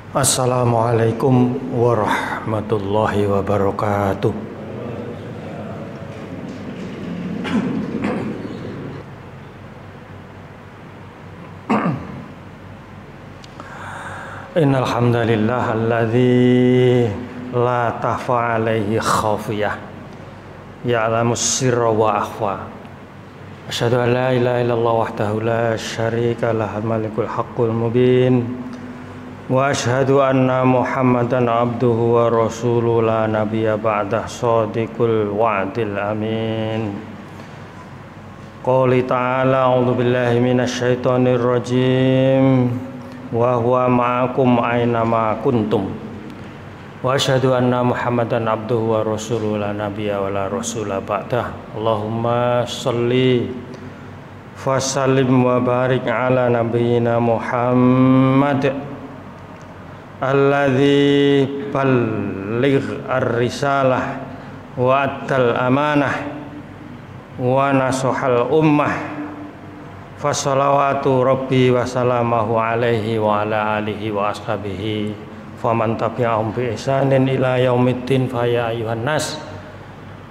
Assalamualaikum warahmatullahi wabarakatuh. Innal hamdalillah alladzi la takhfa alaihi khafiyah ya'lamus sirra wa akhfa. Asyhadu an la ilaha illallah wahdahu la syarika lahul malikul haqqul mubin. Wa asyhadu anna Muhammadan abduhu wa rasuluhu la nabiyya ba'dah shadiqul wa'dil amin. Qouli ta'ala a'udzu billahi minasyaitonir rajim wa huwa ma'akum aina ma kuntum. Wa asyhadu anna Muhammadan abduhu wa rasuluhu la nabiyya wa la rasula ba'dah. Allahumma shalli wa sallim wa barik ala nabiyyina Muhammad alladzi balligh ar-risalah wa addal amanah wa nasahal ummah fa shalawatu rabbi wa salamahu alaihi wa ala alihi wa ashabihi faman tabi'ahum bi ihsanin ila yaumiddin fa ya ayuhan nas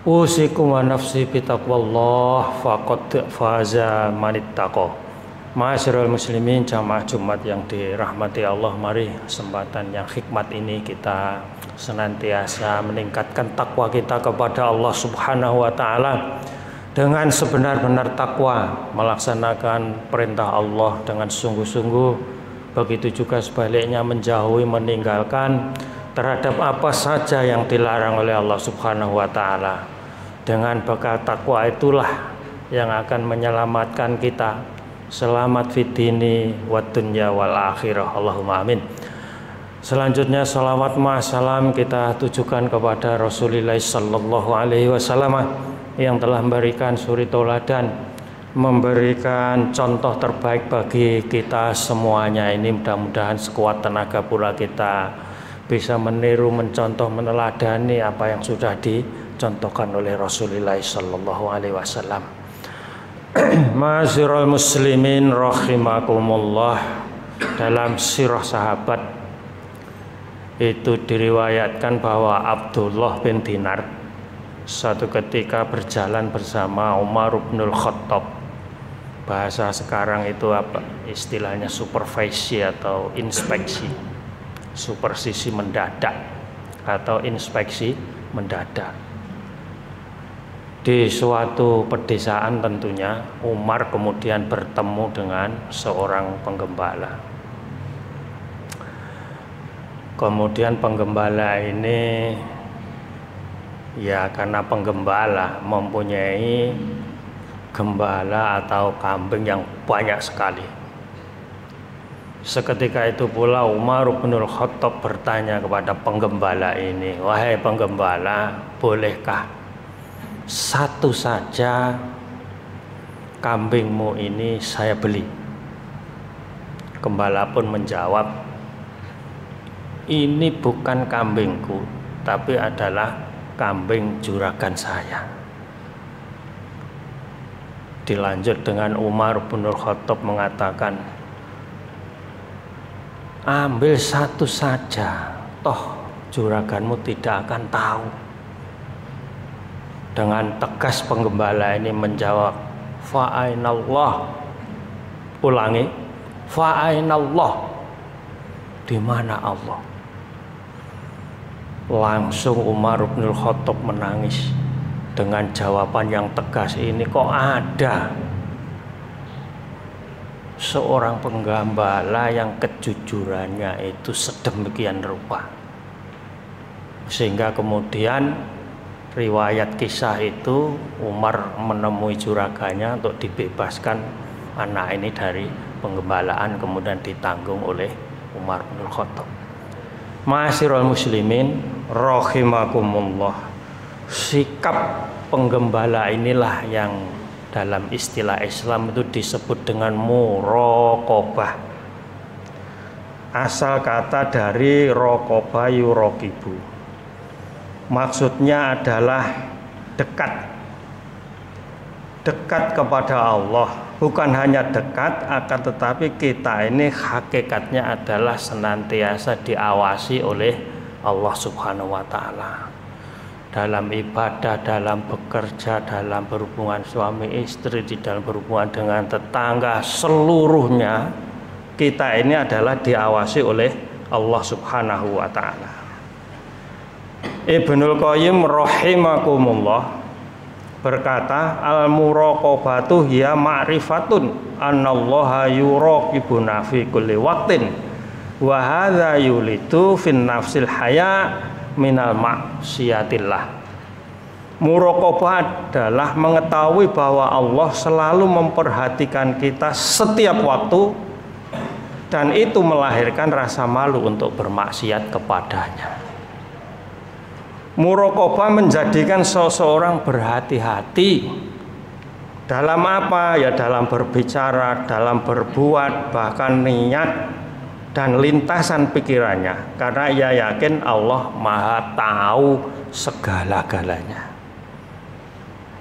usikum wa nafsi bi taqwallah faqad faza manittaqa. Ma'asyiral muslimin jamaah Jumat yang dirahmati Allah, mari kesempatan yang hikmat ini kita senantiasa meningkatkan takwa kita kepada Allah Subhanahu wa taala dengan sebenar-benar takwa, melaksanakan perintah Allah dengan sungguh-sungguh, begitu juga sebaliknya menjauhi, meninggalkan terhadap apa saja yang dilarang oleh Allah Subhanahu wa taala. Dengan bekal takwa itulah yang akan menyelamatkan kita selamat fid dini wad dunya wal akhirah. Allahumma amin. Selanjutnya salawat salam kita tujukan kepada Rasulullah sallallahu alaihi wasallam yang telah memberikan suri tauladan, memberikan contoh terbaik bagi kita semuanya. Ini mudah-mudahan sekuat tenaga pula kita bisa meniru, mencontoh, meneladani apa yang sudah dicontohkan oleh Rasulullah sallallahu alaihi wasallam. Ma'asyiral muslimin rahimakumullah, dalam sirah sahabat itu diriwayatkan bahwa Abdullah bin Dinar suatu ketika berjalan bersama Umar bin Khattab. Bahasa sekarang itu apa? Istilahnya supervisi atau inspeksi. Supervisi mendadak atau inspeksi mendadak. Di suatu pedesaan tentunya Umar kemudian bertemu dengan seorang penggembala. Kemudian penggembala ini, ya karena penggembala mempunyai gembala atau kambing yang banyak sekali. Seketika itu pula Umar bin Khattab bertanya kepada penggembala ini, "Wahai penggembala, bolehkah satu saja kambingmu ini saya beli?" Gembala pun menjawab, "Ini bukan kambingku, tapi adalah kambing juragan saya." Dilanjut dengan Umar bin Khattab mengatakan, "Ambil satu saja, toh juraganmu tidak akan tahu." Dengan tegas penggembala ini menjawab, "Fa'ainallah." Ulangi, "Fa'ainallah." Di mana Allah? Langsung Umar bin Khattab menangis dengan jawaban yang tegas ini. Kok ada seorang penggembala yang kejujurannya itu sedemikian rupa, sehingga kemudian riwayat kisah itu Umar menemui juragannya untuk dibebaskan anak ini dari penggembalaan, kemudian ditanggung oleh Umar bin Khattab. Ma'asyiral muslimin rahimakumullah, sikap penggembala inilah yang dalam istilah Islam itu disebut dengan muraqabah. Asal kata dari raqaba yuraqibu, maksudnya adalah dekat kepada Allah, bukan hanya dekat, akan tetapi kita ini hakikatnya adalah senantiasa diawasi oleh Allah Subhanahu wa Ta'ala. Dalam ibadah, dalam bekerja, dalam berhubungan suami istri, di dalam berhubungan dengan tetangga, seluruhnya kita ini adalah diawasi oleh Allah Subhanahu wa Ta'ala. Ibnul Qayyim rahimakumullah berkata, al-muraqabatu hiya ma'rifatun annallaha yuraqibuna fi kulli waqtin wa hadza yulidu fin nafsil haya minal maksiatillah. Muraqabah adalah mengetahui bahwa Allah selalu memperhatikan kita setiap waktu, dan itu melahirkan rasa malu untuk bermaksiat kepadanya. Muraqabah menjadikan seseorang berhati-hati dalam apa? Ya dalam berbicara, dalam berbuat, bahkan niat dan lintasan pikirannya, karena ia yakin Allah Maha tahu segala-galanya.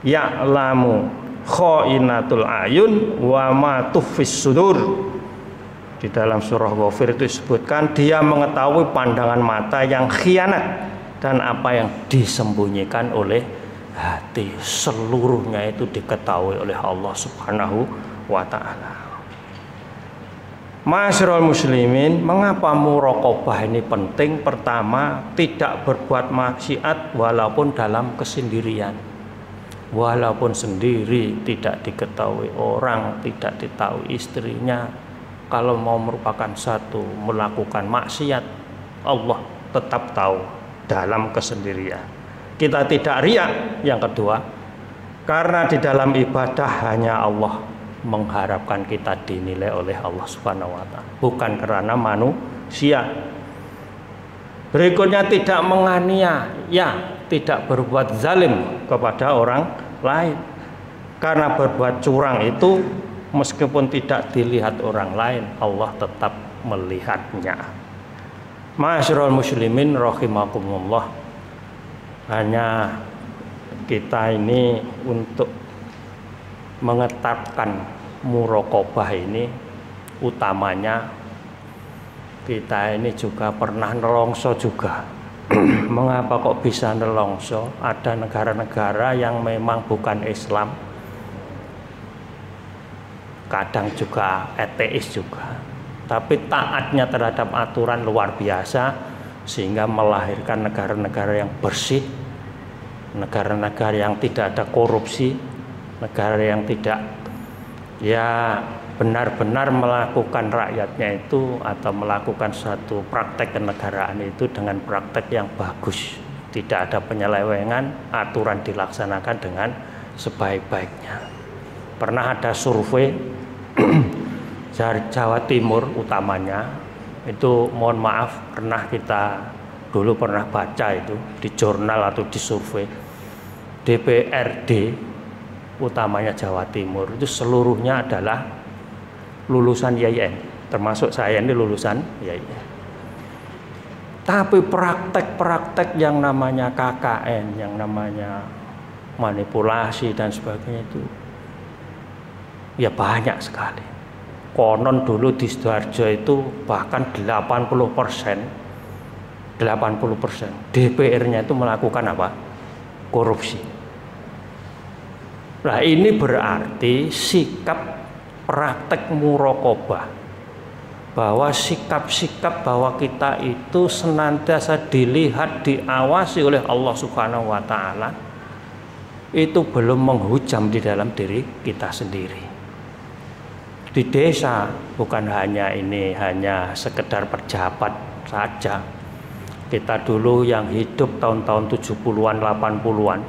Ya'lamu kha'inatul ayun wa ma tukhfis sudur. Di dalam surah Ghafir itu disebutkan dia mengetahui pandangan mata yang khianat dan apa yang disembunyikan oleh hati. Seluruhnya itu diketahui oleh Allah Subhanahu wa Ta'ala. Ma'asyiral muslimin, mengapa muraqabah ini penting? Pertama, tidak berbuat maksiat walaupun dalam kesendirian. Walaupun sendiri, tidak diketahui orang, tidak diketahui istrinya. Kalau mau merupakan satu melakukan maksiat, Allah tetap tahu dalam kesendirian. Kita tidak riya. Yang kedua, karena di dalam ibadah hanya Allah mengharapkan kita dinilai oleh Allah Subhanahu wa Ta'ala, bukan karena manusia. Berikutnya, tidak menganiaya, tidak berbuat zalim kepada orang lain. Karena berbuat curang itu meskipun tidak dilihat orang lain, Allah tetap melihatnya. Ma'asyiral muslimin rahimakumullah, hanya kita ini untuk mengetapkan muraqabah ini, utamanya kita ini juga pernah nelongso juga. Mengapa kok bisa nelongso? Ada negara-negara yang memang bukan Islam, kadang juga ateis juga, tapi taatnya terhadap aturan luar biasa, sehingga melahirkan negara-negara yang bersih, negara-negara yang tidak ada korupsi, negara yang tidak ya benar-benar melakukan rakyatnya itu atau melakukan suatu praktek kenegaraan itu dengan praktek yang bagus, tidak ada penyelewengan, aturan dilaksanakan dengan sebaik-baiknya. Pernah ada survei Jawa Timur utamanya itu, mohon maaf, kita dulu pernah baca itu di jurnal atau di survei DPRD utamanya Jawa Timur itu seluruhnya adalah lulusan YIN, termasuk saya ini lulusan YIN. Tapi praktek-praktek yang namanya KKN, yang namanya manipulasi dan sebagainya itu ya banyak sekali. Konon dulu di Sidoarjo itu bahkan 80% DPR-nya itu melakukan apa? Korupsi. Nah, ini berarti sikap praktek muraqabah, bahwa sikap-sikap bahwa kita itu senantiasa dilihat, diawasi oleh Allah Subhanahu wa Ta'ala, itu belum menghujam di dalam diri kita sendiri. Di desa bukan hanya sekedar pejabat saja. Kita dulu yang hidup tahun-tahun 70-an, 80-an,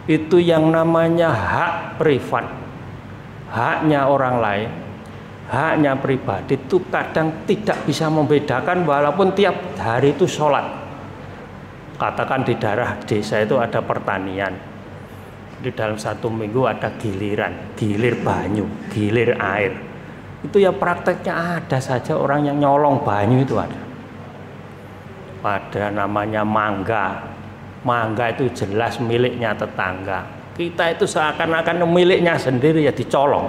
itu yang namanya hak privat, haknya orang lain, haknya pribadi itu kadang tidak bisa membedakan walaupun tiap hari itu sholat. Katakan di daerah desa itu ada pertanian, di dalam satu minggu ada giliran, gilir banyu, gilir air. Itu ya prakteknya ada saja orang yang nyolong banyu itu ada. Ada namanya mangga itu jelas miliknya tetangga. Kita itu seakan-akan miliknya sendiri ya dicolong.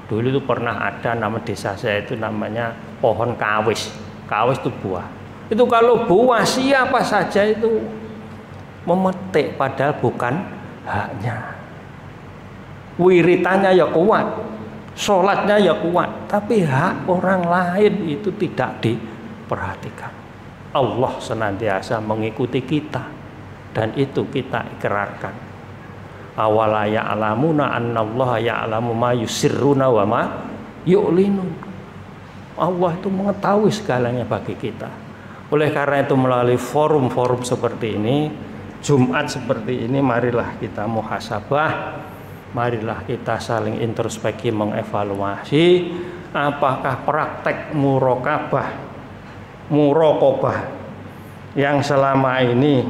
Dulu itu pernah ada nama desa saya itu namanya pohon kawis. Kawis itu buah. Itu kalau buah siapa saja itu memetik padahal bukan haknya. Wiritannya ya kuat, sholatnya ya kuat, tapi hak orang lain itu tidak diperhatikan. Allah senantiasa mengikuti kita dan itu kita ikrarkan. Awala ya'lamuna annallaha ya'lamu ma yusirruna wa ma yu'linun. Allah itu mengetahui segalanya bagi kita. Oleh karena itu melalui forum-forum seperti ini, Jumat seperti ini, marilah kita muhasabah, marilah kita saling introspeksi, mengevaluasi apakah praktek muraqabah yang selama ini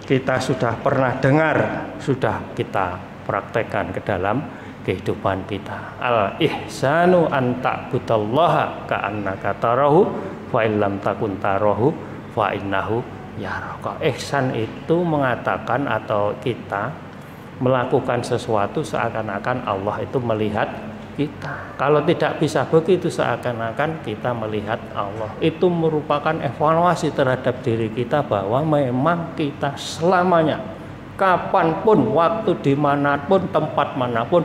kita sudah pernah dengar, sudah kita praktekkan ke dalam kehidupan kita. Al ihsanu an ta'budallaha ka'annaka tarahu fa illam takun tarahu fa innahu yaraka. Ihsan itu mengatakan atau kita melakukan sesuatu seakan-akan Allah itu melihat kita. Kalau tidak bisa begitu, seakan-akan kita melihat Allah. Itu merupakan evaluasi terhadap diri kita bahwa memang kita selamanya, kapanpun, waktu dimanapun, tempat manapun,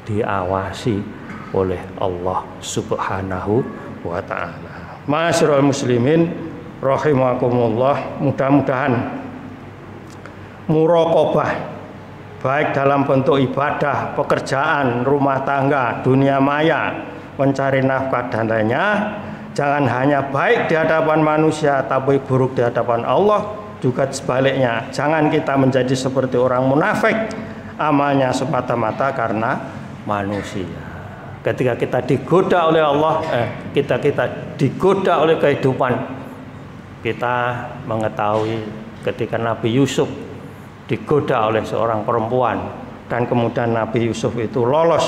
diawasi oleh Allah Subhanahu wa ta'ala. Ma'asyiral muslimin rahimakumullah, mudah-mudahan muraqabah baik dalam bentuk ibadah, pekerjaan, rumah tangga, dunia maya, mencari nafkah dan lainnya, jangan hanya baik di hadapan manusia tapi buruk di hadapan Allah. Juga sebaliknya, jangan kita menjadi seperti orang munafik, amalnya semata-mata karena manusia. Ketika kita digoda oleh Allah, kita digoda oleh kehidupan, kita mengetahui ketika Nabi Yusuf digoda oleh seorang perempuan dan kemudian Nabi Yusuf itu lolos.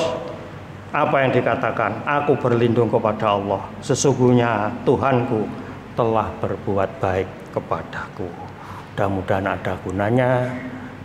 Apa yang dikatakan? Aku berlindung kepada Allah, sesungguhnya Tuhanku telah berbuat baik kepadaku. Mudah-mudahan ada gunanya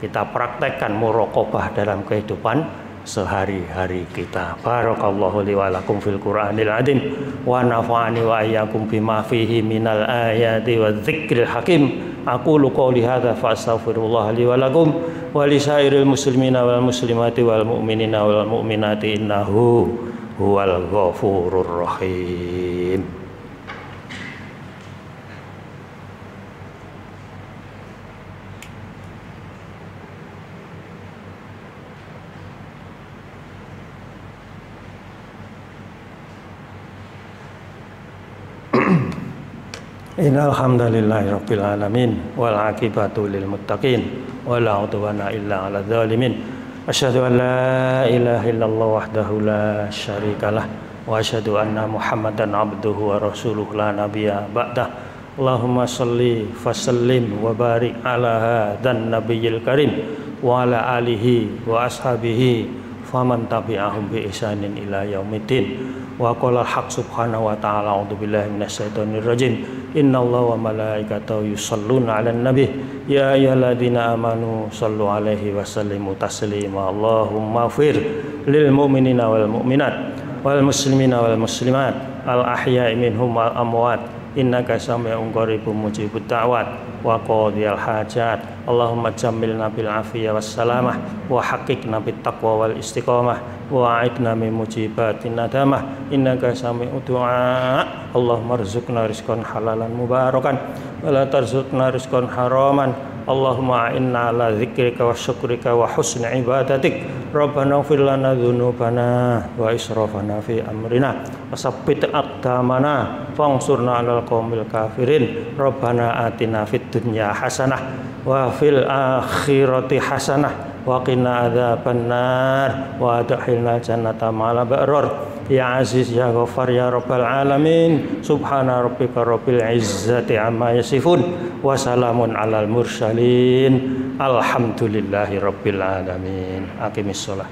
kita praktekkan muraqabah dalam kehidupan sehari-hari kita. Barakallahu li wa lakum fil Qur'anil azim wa nafa'ani wa iyyakum bima fihi minal ayati wadh-dzikril hakim. Aqulu qouli hadza fa astaghfirullah li wa lakum wa li sairil muslimina wal muslimati wal mu'minina wal mu'minati innahu huwal ghafurur rahim. Innal hamdalillahi rabbil alamin wal aqibatu lil muttaqin wala udwana illa 'alal zalimin. Asyhadu an la ilaha illallah wahdahu la syarikalah wa asyhadu anna Muhammadan abduhu wa rasuluhu la nabiyya ba'dah. Allahumma shalli wa sallim wa barik ala hadzal nabiyil karim wa ala alihi wa ashabihi faman tabi'ahum bi ihsanin ila yaumiddin. Wa qala al-haq subhanahu wa ta'ala a'udzubillahi minasyaitonir rajim. Innallaha wa malaikatahu yusholluna 'alan nabi ya ayyuhalladzina amanu shallu 'alaihi wa sallimu taslima. Allahumma ighfir lil mu'minina wal mu'minat wal muslimina wal muslimat al ahya'i minhum wal amwat innaka sami'un qaribun mujibud da'wat wa qadiyal hajat. Allahumma jammilna bil afiyah was salamah wa haqiqna bit taqwa wal istiqamah wa a'idna min mujibatin nadamah innaka sami'ud du'a. Allahumma rzuqna rizqan halalan mubarakan wa la tarzuqna rizqan haraman. Allahumma a'inna ala dzikrika wa syukrika wa husni ibadatik. Rabbana ighfir lana dzunubana wa israfana fi amrina wa tsabbit aqdamana fansurna 'alal qaumil kafirin. Rabbana atina fid dunya hasanah wa fil akhirati hasanah wa qina adzabannar wa adkhilna jannata ma'al abrar. Ya Aziz ya Ghaffar ya Rabbal alamin. Subhana rabbika rabbil izzati amma yasifun wa salamun alal mursalin. Alhamdulillahi rabbil alamin. Aqimis shalah.